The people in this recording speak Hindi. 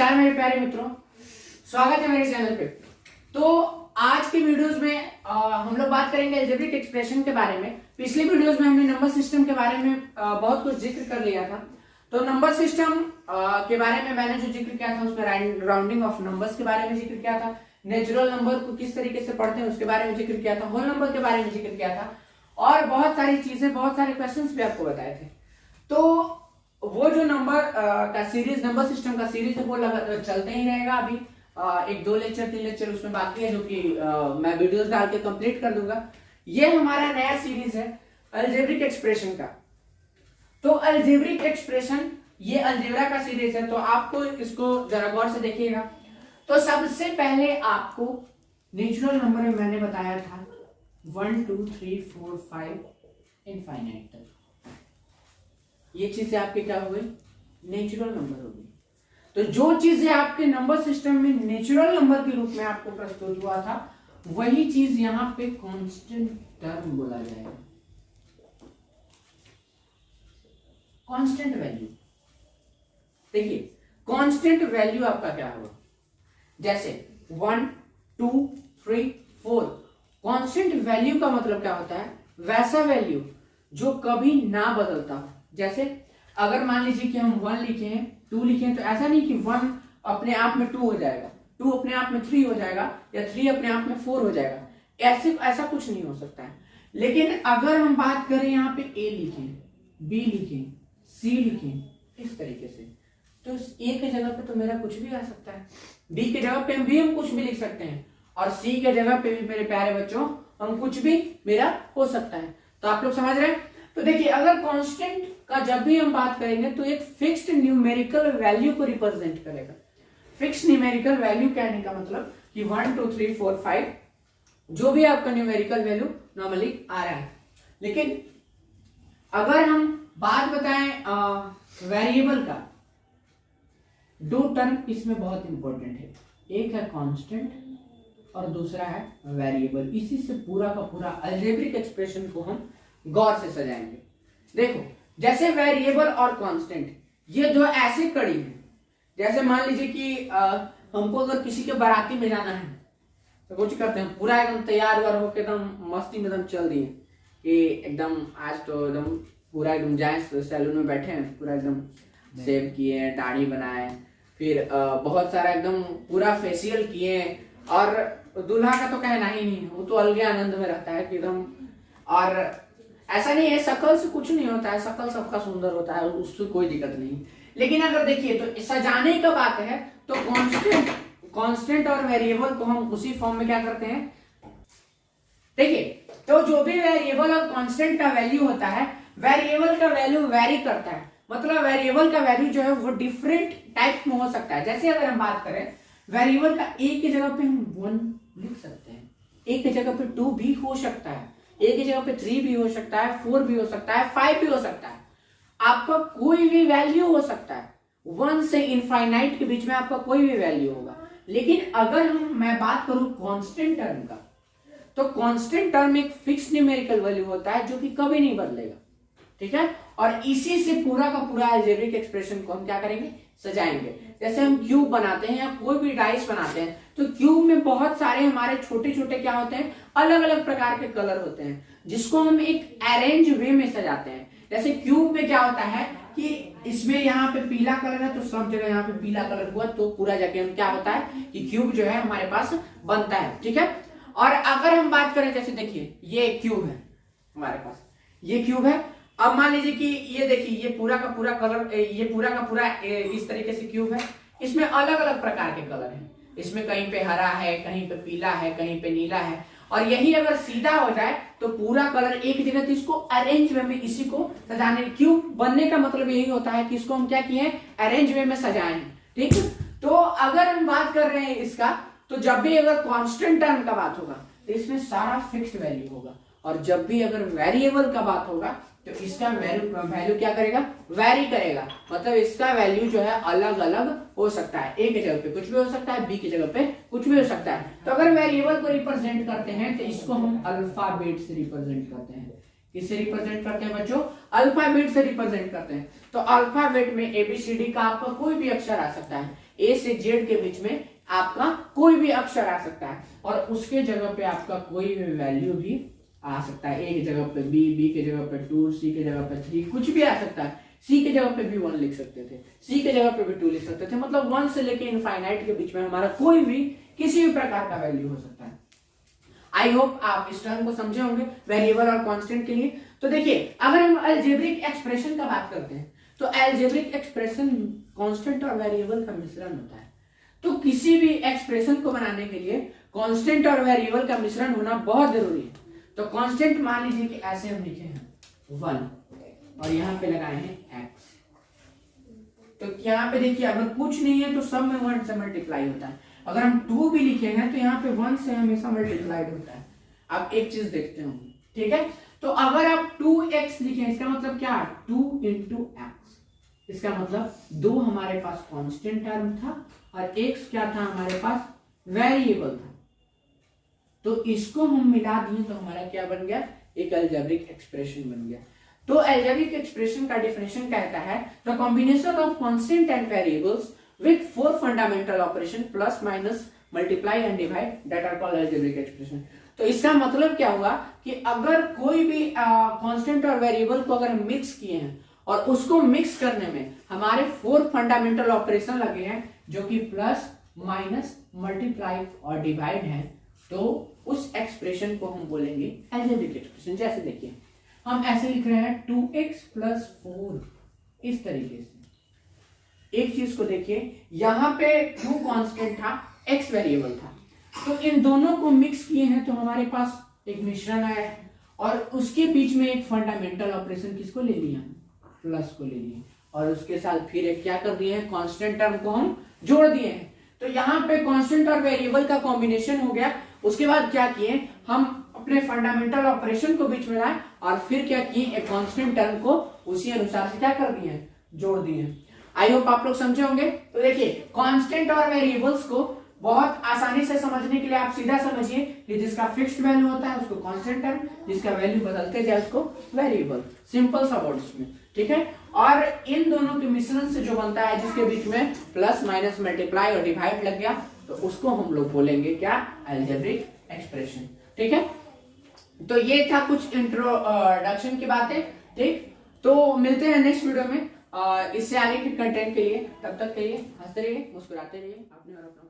नमस्कार मेरे प्यारे मित्रों, स्वागत है मेरे चैनल पे। तो आज के वीडियोस में हम लोग बात करेंगे अलजेब्रिक एक्सप्रेशन के बारे में। पिछले वीडियोस में हमने नंबर सिस्टम के बारे में बहुत कुछ जिक्र कर लिया था। तो नंबर सिस्टम के बारे में मैंने जो जिक्र किया था उसमें राउंडिंग ऑफ नंबर्स के बारे में जिक्र किया था, नेचुरल नंबर को किस तरीके से पढ़ते हैं उसके बारे में जिक्र किया था, होल नंबर के बारे में जिक्र किया था और बहुत सारी चीजें, बहुत सारे क्वेश्चन भी आपको बताए थे। तो वो जो नंबर का सीरीज, नंबर सिस्टम का सीरीज है वो चलते ही रहेगा। अभी एक 2 लेक्चर 3 लेक्चर उसमें बाकी है जो कि मैं वीडियोस डाल के कंप्लीट कर दूंगा। ये हमारा नया सीरीज है अलजेब्रिक एक्सप्रेशन का। तो अलजेब्रिक एक्सप्रेशन ये अलजेब्रा का सीरीज है, तो आपको इसको जरा गौर से देखिएगा। तो सबसे पहले आपको नेचुरल नंबर में मैंने बताया था 1 2 3 4 5 इनफाइनाइट तक। ये चीजें आपके क्या हो गई? नेचुरल नंबर हो गई। तो जो चीजें आपके नंबर सिस्टम में नेचुरल नंबर के रूप में आपको प्रस्तुत हुआ था वही चीज यहां पे कांस्टेंट टर्म बोला जाएगा। कांस्टेंट वैल्यू, देखिए कांस्टेंट वैल्यू आपका क्या होगा? जैसे 1 2 3 4, कांस्टेंट वैल्यू का मतलब क्या होता है? वैसा वैल्यू जो कभी ना बदलता हो। जैसे अगर मान लीजिए कि हम 1 लिखे हैं, 2 लिखे हैं, तो ऐसा नहीं कि 1 अपने आप में 2 हो जाएगा, 2 अपने आप में 3 हो जाएगा या 3 अपने आप में 4 हो जाएगा। ऐसा कुछ नहीं हो सकता है। लेकिन अगर हम बात करें यहाँ पे A लिखें, B लिखें, C लिखें इस तरीके से, तो A के जगह पे तो मेरा कुछ भी आ सकता है, B के जगह पे भी हम कुछ भी लिख सकते हैं और C के जगह पे भी मेरे प्यारे बच्चों हम कुछ भी मेरा हो सकता है। तो आप लोग समझ रहे हैं? तो देखिए अगर कांस्टेंट का जब भी हम बात करेंगे तो एक फिक्स्ड न्यूमेरिकल वैल्यू को रिप्रेजेंट करेगा। फिक्स्ड न्यूमेरिकल वैल्यू कहने का मतलब कि 1 2 3 4 5 जो भी आपका न्यूमेरिकल वैल्यू नॉर्मली आ रहा है। लेकिन अगर हम बात बताएं वेरिएबल का, 2 टर्म इसमें बहुत इंपॉर्टेंट है। एक है कांस्टेंट और दूसरा है वेरिएबल। इसी से पूरा का पूरा अलजेब्रिक एक्सप्रेशन को हम गौर से सजाएंगे। देखो जैसे वेरिएबल और कांस्टेंट ये दो ऐसे कड़ी हैं। जैसे मान लीजिए कि हमको अगर किसी के बाराती में जाना है तो कुछ करते हैं, पूरा एकदम तैयार वार होकर एकदम मस्ती में एकदम चल दिए कि एकदम आज तो एकदम पूरा एकदम जाए सैलून में बैठे हैं, पूरा एकदम शेव किए, दाढ़ी बनाए, फिर बहुत सारा एकदम पूरा फेशियल किए। और दूल्हा का तो कहना ही नहीं, वो तो अलग आनंद में रहता है कि एकदम। और ऐसा नहीं है, शकल से कुछ नहीं होता है, शकल सबका सुंदर होता है, उससे कोई दिक्कत नहीं। लेकिन अगर देखिए तो सजाने का बात है तो कांस्टेंट और वेरिएबल को हम उसी फॉर्म में क्या करते हैं? देखिए तो जो भी वेरिएबल और कांस्टेंट का वैल्यू होता है, वेरिएबल का वैल्यू वेरी करता है। मतलब वेरिएबल का वैल्यू जो है वो डिफरेंट टाइप में हो सकता है। जैसे अगर हम बात करें वेरिएबल का, A की जगह पे हम 1 लिख सकते हैं, A की जगह पे 2 भी हो सकता है, A की जगह पे 3 भी हो सकता है, 4 भी हो सकता है, 5 भी हो सकता है। आपका कोई भी वैल्यू हो सकता है, 1 से इनफाइनाइट के बीच में आपका कोई भी वैल्यू होगा। लेकिन अगर मैं बात करूं कांस्टेंट टर्म का, तो कांस्टेंट टर्म एक फिक्स न्यूमेरिकल वैल्यू होता है जो कि कभी नहीं बदलेगा। ठीक है? और इसी से पूरा का पूरा अलजेब्रिक एक्सप्रेशन को हम क्या करेंगे? सजाएंगे। जैसे हम क्यूब बनाते हैं या कोई भी डाइस बनाते हैं, तो क्यूब में बहुत सारे हमारे छोटे छोटे क्या होते हैं? अलग अलग प्रकार के कलर होते हैं जिसको हम एक अरेंज वे में सजाते हैं। जैसे क्यूब में क्या होता है कि इसमें यहाँ पे पीला कलर है तो सब जगह यहाँ पे पीला कलर हुआ, तो पूरा जगह हम क्या होता है कि क्यूब जो है हमारे पास बनता है। ठीक है? और अगर हम बात करें, जैसे देखिए ये क्यूब है हमारे पास, ये क्यूब है। अब मान लीजिए कि ये देखिए ये पूरा का पूरा कलर, ये पूरा का पूरा इस तरीके से क्यूब है। इसमें अलग अलग प्रकार के कलर हैं। इसमें कहीं पे हरा है, कहीं पे पीला है, कहीं पे नीला है। और यही अगर सीधा हो जाए तो पूरा कलर एक जगह, तो इसको अरेंज वे में इसी को सजाने, क्यूब बनने का मतलब यही होता है कि इसको हम क्या किए? अरेंज वे में सजाए हैं। ठीक है? तो अगर हम बात कर रहे हैं इसका, तो जब भी अगर कांस्टेंट टर्म का बात होगा तो इसमें सारा फिक्स्ड वैल्यू होगा, और जब भी अगर वेरिएबल का बात होगा तो इसका वैल्यू क्या करेगा? वेरी करेगा। मतलब इसका वैल्यू जो है अलग अलग हो सकता है। A की जगह पे कुछ भी हो सकता है, B की जगह पे कुछ भी हो सकता है। तो अगर वेरिएबल को रिप्रेजेंट करते हैं तो इसको हम अल्फाबेट से रिप्रेजेंट करते हैं। किससे रिप्रेजेंट करते हैं बच्चों? अल्फाबेट से रिप्रेजेंट करते हैं। तो अल्फाबेट में ABCD का आपका कोई भी अक्षर आ सकता है। ए से जेड के बीच में आपका कोई भी अक्षर आ सकता है और उसके जगह पे आपका कोई भी वैल्यू भी आ सकता है। ए की जगह पे बी, बी के जगह पे 2, सी के जगह पे 3, कुछ भी आ सकता है। सी के जगह पे भी 1 लिख सकते थे, सी के जगह पे भी 2 लिख सकते थे। मतलब 1 से लेके इनफाइनाइट के बीच में हमारा कोई भी किसी भी प्रकार का वैल्यू हो सकता है। आई होप आप इस टर्म को समझे होंगे वेरिएबल और कांस्टेंट के लिए। तो देखिए, अगर हम अलजेब्रिक एक्सप्रेशन का बात करते हैं तो अलजेब्रिक एक्सप्रेशन कांस्टेंट और वेरिएबल का मिश्रण होता है। तो किसी भी एक्सप्रेशन को बनाने के लिए कांस्टेंट और वेरिएबल का मिश्रण होना बहुत जरूरी है। तो कांस्टेंट मान लीजिए कि ऐसे हम लिखे हैं 1 और यहाँ पे लगाए हैं x। तो यहाँ पे देखिए, अगर कुछ नहीं है तो सब में 1 से मल्टीप्लाई होता है। अगर हम 2 भी लिखे हैं तो यहाँ पे 1 से हमेशा मल्टीप्लाइड होता है। अब एक चीज देखते होंगे, ठीक है। तो अगर आप 2x लिखें, इसका मतलब क्या है 2 into x। इसका मतलब 2 हमारे पास कांस्टेंट टर्म था और x क्या था हमारे पास, वेरिएबल था। तो इसको हम मिला दिए तो हमारा क्या बन गया, एक अलजेब्रिक एक्सप्रेशन बन गया। तो अलजेब्रिक एक्सप्रेशन का डेफिनेशन कहता है the combination of constant and variables with 4 fundamental operation plus minus multiply and divide that are called algebraic expression. तो इसका मतलब क्या हुआ कि अगर कोई भी कांस्टेंट और वेरिएबल को अगर हम मिक्स किए हैं और उसको मिक्स करने में हमारे 4 फंडामेंटल ऑपरेशन लगे हैं जो कि प्लस माइनस मल्टीप्लाई और डिवाइड है, तो उस एक्सप्रेशन को हम बोलेंगे अलजेब्रिक एक्सप्रेशन। जैसे देखिए, हम ऐसे लिख रहे हैं 2x + 4 इस तरीके से। एक चीज को देखिए, यहां पे 2 कांस्टेंट था, x वेरिएबल था, तो इन दोनों को मिक्स किए हैं तो हमारे पास एक मिश्रण आया है और उसके बीच में एक फंडामेंटल ऑपरेशन किसको ले लिया, प्लस को ले लिया और उसके साथ फिर एक क्या कर दिए हैं, कांस्टेंट टर्म को हम जोड़ दिए हैं। तो यहाँ पे कांस्टेंट और वेरिएबल का कॉम्बिनेशन हो गया। उसके बाद क्या किए, हम अपने फंडामेंटल ऑपरेशन को बीच में लाए और फिर क्या किए, एक कांस्टेंट टर्म को उसी अनुसार से क्या कर दिए, जोड़ दिए। आई होप आप लोग समझे होंगे। तो देखिए, कांस्टेंट और वेरिएबल्स को बहुत आसानी से समझने के लिए आप सीधा समझिए कि जिसका फिक्स्ड वैल्यू होता है उसको कांस्टेंट टर्म, जिसका वैल्यू बदलते जाए उसको वेरिएबल। सिंपल सा वर्ड्स में, ठीक है। और इन दोनों के मिश्रण से जो बनता है जिसके बीच में प्लस माइनस मल्टीप्लाई और डिवाइड लग गया, तो उसको हम लोग बोलेंगे क्या, अलजेब्रिक एक्सप्रेशन, ठीक है। तो ये था कुछ इंट्रोडक्शन की बातें, ठीक। तो मिलते हैं नेक्स्ट वीडियो में इससे आगे के कंटेंट के लिए। तब तक के लिए हंसते रहिए, मुस्कुराते रहिए, अपने और अपनों